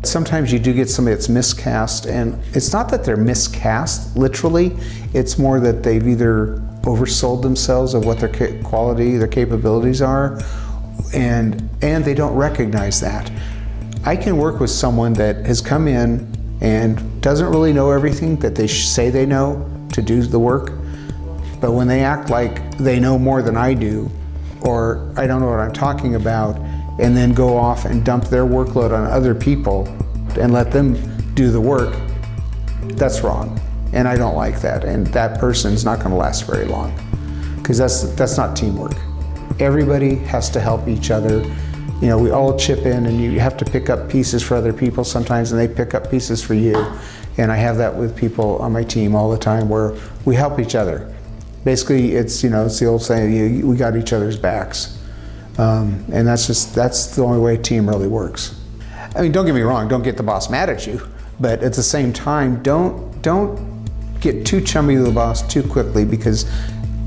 Sometimes you do get somebody that's miscast, and it's not that they're miscast literally, it's more that they've either oversold themselves of what their quality, their capabilities are, and they don't recognize that. I can work with someone that has come in and doesn't really know everything that they say they know to do the work, but when they act like they know more than I do, or I don't know what I'm talking about, and then go off and dump their workload on other people and let them do the work, that's wrong. And I don't like that. And that person's not going to last very long, because that's not teamwork. Everybody has to help each other. You know, we all chip in, and you have to pick up pieces for other people sometimes, and they pick up pieces for you. And I have that with people on my team all the time, where we help each other. Basically, it's the old saying, we got each other's backs. And that's the only way a team really works. I mean, don't get me wrong, don't get the boss mad at you, but at the same time, don't get too chummy with the boss too quickly, because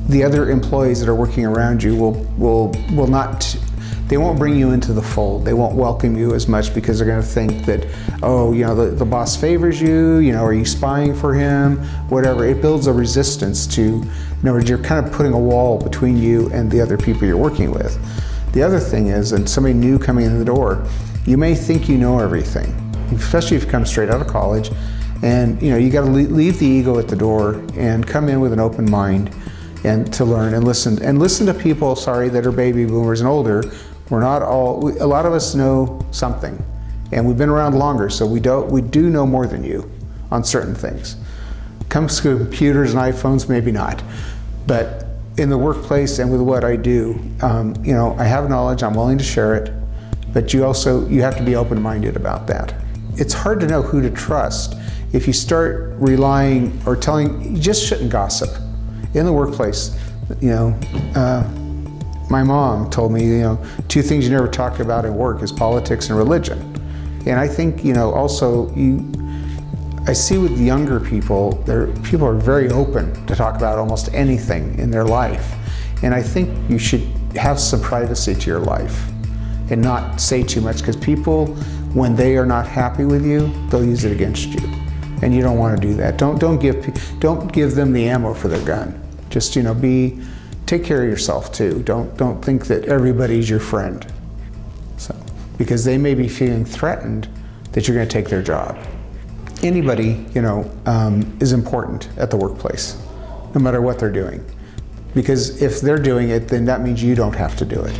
the other employees that are working around you will not, they won't bring you into the fold. They won't welcome you as much, because they're going to think that, oh, the boss favors you, are you spying for him, whatever. It builds a resistance to, in other words, you're kind of putting a wall between you and the other people you're working with. The other thing is, and somebody new coming in the door, you may think you know everything, especially if you come straight out of college, and you got to leave the ego at the door and come in with an open mind and to learn and listen to people, that are baby boomers and older. We're not all, a lot of us know something, and we've been around longer, so we do know more than you on certain things. Comes to computers and iPhones, maybe not, but in the workplace and with what I do, I have knowledge, I'm willing to share it, but you have to be open-minded about that. It's hard to know who to trust if you start relying or telling, you just shouldn't gossip. In the workplace, my mom told me, two things you never talk about at work is politics and religion. And I think, I see with younger people, people are very open to talk about almost anything in their life. And I think you should have some privacy to your life and not say too much, because people, when they are not happy with you, they'll use it against you. And you don't want to do that. Don't give them the ammo for their gun. Just, take care of yourself too. Don't think that everybody's your friend. So, because they may be feeling threatened that you're going to take their job. Anybody, is important at the workplace, no matter what they're doing. Because if they're doing it, then that means you don't have to do it.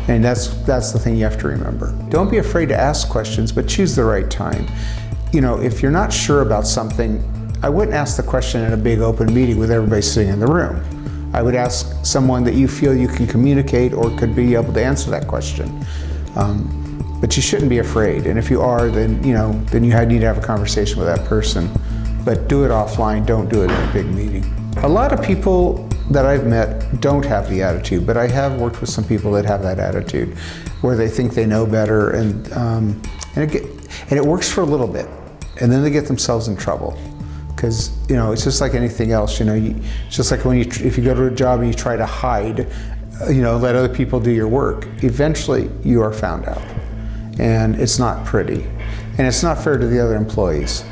And that's the thing you have to remember. Don't be afraid to ask questions, but choose the right time. If you're not sure about something, I wouldn't ask the question in a big open meeting with everybody sitting in the room. I would ask someone that you feel you can communicate or could be able to answer that question. But you shouldn't be afraid, and if you are, then you need to have a conversation with that person. But do it offline, don't do it in a big meeting. A lot of people that I've met don't have the attitude, but I have worked with some people that have that attitude, where they think they know better, and it works for a little bit, and then they get themselves in trouble. Because it's just like anything else. It's just like if you go to a job and you try to hide, let other people do your work. Eventually, you are found out, and it's not pretty, and it's not fair to the other employees.